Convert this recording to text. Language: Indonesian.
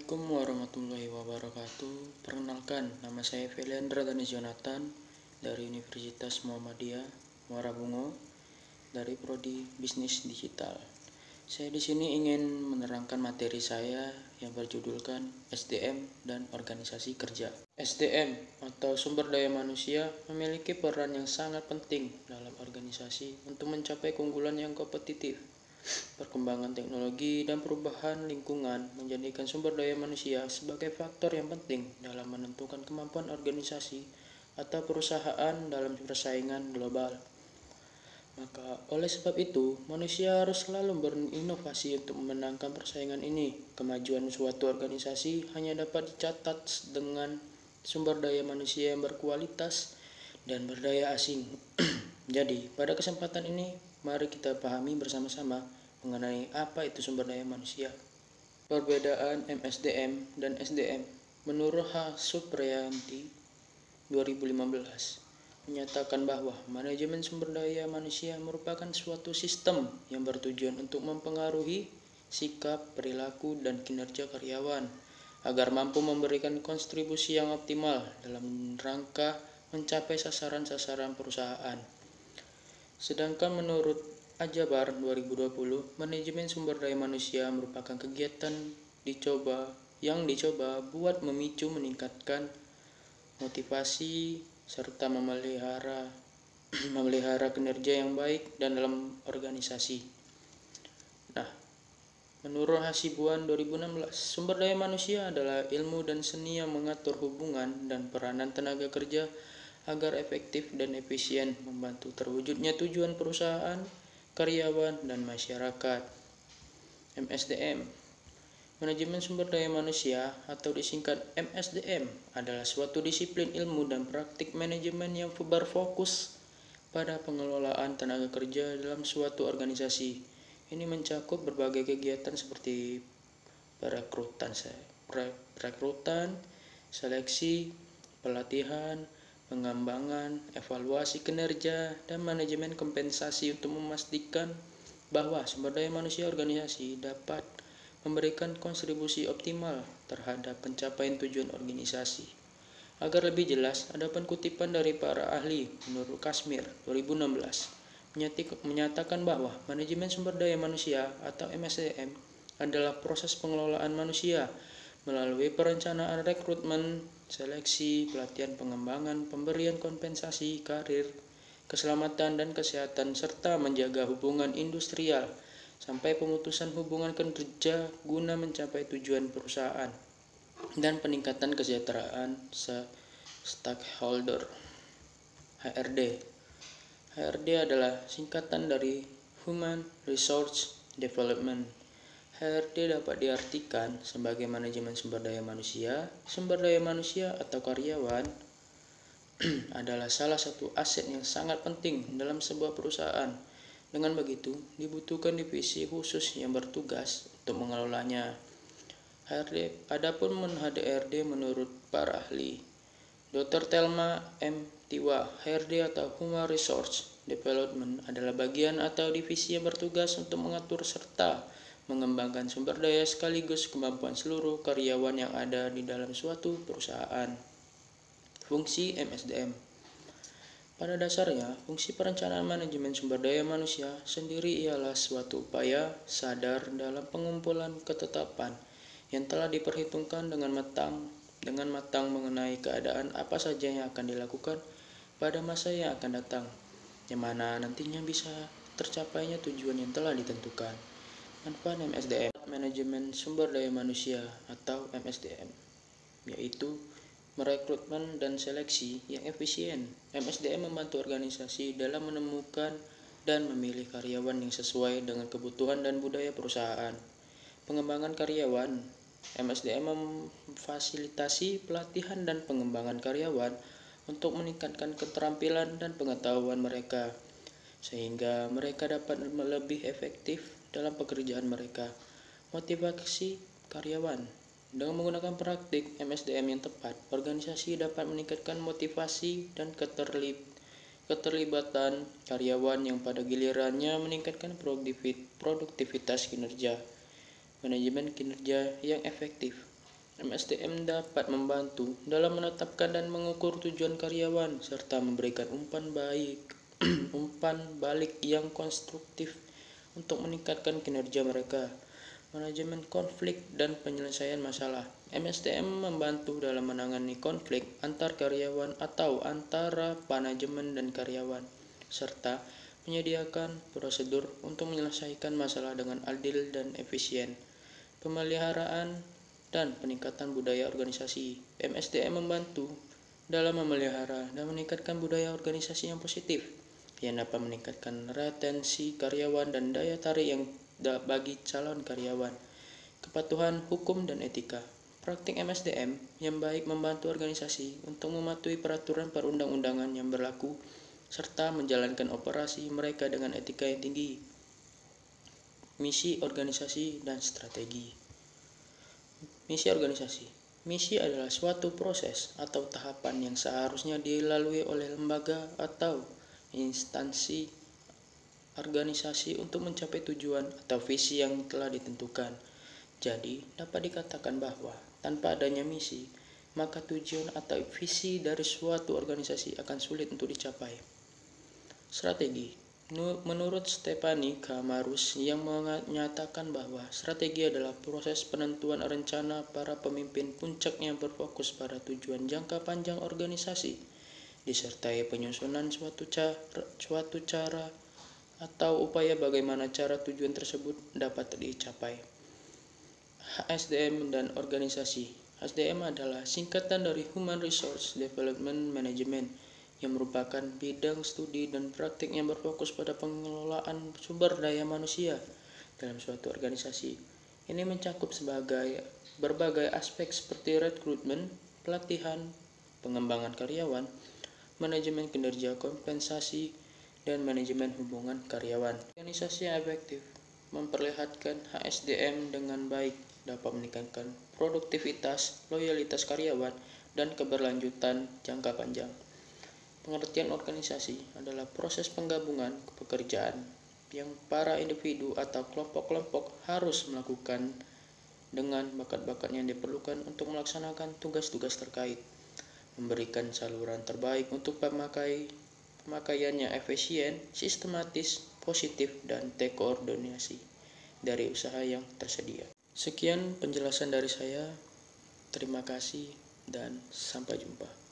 Assalamualaikum warahmatullahi wabarakatuh. Perkenalkan, nama saya Feliandra Danis Jonathan dari Universitas Muhammadiyah Muara Bungo dari Prodi Bisnis Digital. Saya di sini ingin menerangkan materi saya yang berjudulkan SDM dan Organisasi Kerja. SDM atau sumber daya manusia memiliki peran yang sangat penting dalam organisasi untuk mencapai keunggulan yang kompetitif. Perkembangan teknologi dan perubahan lingkungan menjadikan sumber daya manusia sebagai faktor yang penting dalam menentukan kemampuan organisasi atau perusahaan dalam persaingan global. Maka oleh sebab itu, manusia harus selalu berinovasi untuk memenangkan persaingan ini. Kemajuan suatu organisasi hanya dapat dicatat dengan sumber daya manusia yang berkualitas dan berdaya asing. Jadi, pada kesempatan ini, mari kita pahami bersama-sama mengenai apa itu sumber daya manusia. Perbedaan MSDM dan SDM menurut H. Supriyanti 2015 menyatakan bahwa manajemen sumber daya manusia merupakan suatu sistem yang bertujuan untuk mempengaruhi sikap, perilaku, dan kinerja karyawan agar mampu memberikan kontribusi yang optimal dalam rangka mencapai sasaran-sasaran perusahaan. Sedangkan menurut Ajabar 2020, manajemen sumber daya manusia merupakan kegiatan yang dicoba buat memicu, meningkatkan motivasi, serta memelihara kinerja yang baik dan dalam organisasi. Nah, menurut Hasibuan 2016, sumber daya manusia adalah ilmu dan seni yang mengatur hubungan dan peranan tenaga kerja agar efektif dan efisien membantu terwujudnya tujuan perusahaan, karyawan, dan masyarakat. MSDM, Manajemen Sumber Daya Manusia atau disingkat MSDM, adalah suatu disiplin ilmu dan praktik manajemen yang berfokus pada pengelolaan tenaga kerja dalam suatu organisasi. Ini mencakup berbagai kegiatan seperti perekrutan, seleksi, pelatihan, pengembangan, evaluasi kinerja, dan manajemen kompensasi untuk memastikan bahwa sumber daya manusia organisasi dapat memberikan kontribusi optimal terhadap pencapaian tujuan organisasi. Agar lebih jelas, ada kutipan dari para ahli menurut Kashmir 2016 menyatakan bahwa manajemen sumber daya manusia atau MSDM adalah proses pengelolaan manusia melalui perencanaan rekrutmen, seleksi, pelatihan pengembangan, pemberian kompensasi karir, keselamatan dan kesehatan, serta menjaga hubungan industrial sampai pemutusan hubungan kerja guna mencapai tujuan perusahaan dan peningkatan kesejahteraan stakeholder. HRD adalah singkatan dari Human Resource Development. HRD dapat diartikan sebagai manajemen sumber daya manusia. Sumber daya manusia atau karyawan adalah salah satu aset yang sangat penting dalam sebuah perusahaan. Dengan begitu, dibutuhkan divisi khusus yang bertugas untuk mengelolanya. Adapun HRD menurut para ahli, Dr. Thelma M. Tiwa, HRD atau Human Resource Development adalah bagian atau divisi yang bertugas untuk mengatur serta mengembangkan sumber daya sekaligus kemampuan seluruh karyawan yang ada di dalam suatu perusahaan. Fungsi MSDM. Pada dasarnya, fungsi perencanaan manajemen sumber daya manusia sendiri ialah suatu upaya sadar dalam pengumpulan ketetapan yang telah diperhitungkan dengan matang mengenai keadaan apa saja yang akan dilakukan pada masa yang akan datang, yang mana nantinya bisa tercapainya tujuan yang telah ditentukan. Manfaat MSDM, manajemen sumber daya manusia atau MSDM, yaitu merekrutmen dan seleksi yang efisien. MSDM membantu organisasi dalam menemukan dan memilih karyawan yang sesuai dengan kebutuhan dan budaya perusahaan. Pengembangan karyawan, MSDM memfasilitasi pelatihan dan pengembangan karyawan untuk meningkatkan keterampilan dan pengetahuan mereka, sehingga mereka dapat lebih efektif dalam pekerjaan mereka. Motivasi karyawan. Dengan menggunakan praktik MSDM yang tepat, organisasi dapat meningkatkan motivasi dan keterlibatan karyawan yang pada gilirannya meningkatkan produktivitas kinerja. Manajemen kinerja yang efektif. MSDM dapat membantu dalam menetapkan dan mengukur tujuan karyawan serta memberikan umpan balik yang konstruktif untuk meningkatkan kinerja mereka. Manajemen konflik dan penyelesaian masalah. MSDM membantu dalam menangani konflik antar karyawan atau antara manajemen dan karyawan, serta menyediakan prosedur untuk menyelesaikan masalah dengan adil dan efisien. Pemeliharaan dan peningkatan budaya organisasi. MSDM membantu dalam memelihara dan meningkatkan budaya organisasi yang positif, yang dapat meningkatkan retensi karyawan dan daya tarik yang bagi calon karyawan. Kepatuhan hukum dan etika. Praktik MSDM yang baik membantu organisasi untuk mematuhi peraturan perundang-undangan yang berlaku serta menjalankan operasi mereka dengan etika yang tinggi. Misi organisasi dan strategi. Misi organisasi. Misi adalah suatu proses atau tahapan yang seharusnya dilalui oleh lembaga atau instansi organisasi untuk mencapai tujuan atau visi yang telah ditentukan. Jadi, dapat dikatakan bahwa tanpa adanya misi, maka tujuan atau visi dari suatu organisasi akan sulit untuk dicapai. Strategi. Menurut Stephanie K. Marus yang menyatakan bahwa strategi adalah proses penentuan rencana para pemimpin puncak yang berfokus pada tujuan jangka panjang organisasi, disertai penyusunan suatu cara atau upaya bagaimana cara tujuan tersebut dapat dicapai. HSDM dan organisasi. HSDM adalah singkatan dari Human Resource Development Management, yang merupakan bidang studi dan praktik yang berfokus pada pengelolaan sumber daya manusia dalam suatu organisasi. Ini mencakup berbagai aspek seperti rekrutmen, pelatihan, pengembangan karyawan, manajemen kinerja, kompensasi, dan manajemen hubungan karyawan. Organisasi yang efektif memperlihatkan HSDM dengan baik dapat meningkatkan produktivitas, loyalitas karyawan, dan keberlanjutan jangka panjang. Pengertian organisasi adalah proses penggabungan pekerjaan yang para individu atau kelompok-kelompok harus melakukan dengan bakat-bakat yang diperlukan untuk melaksanakan tugas-tugas terkait, memberikan saluran terbaik untuk pemakaiannya efisien, sistematis, positif, dan terkoordinasi dari usaha yang tersedia. Sekian penjelasan dari saya. Terima kasih dan sampai jumpa.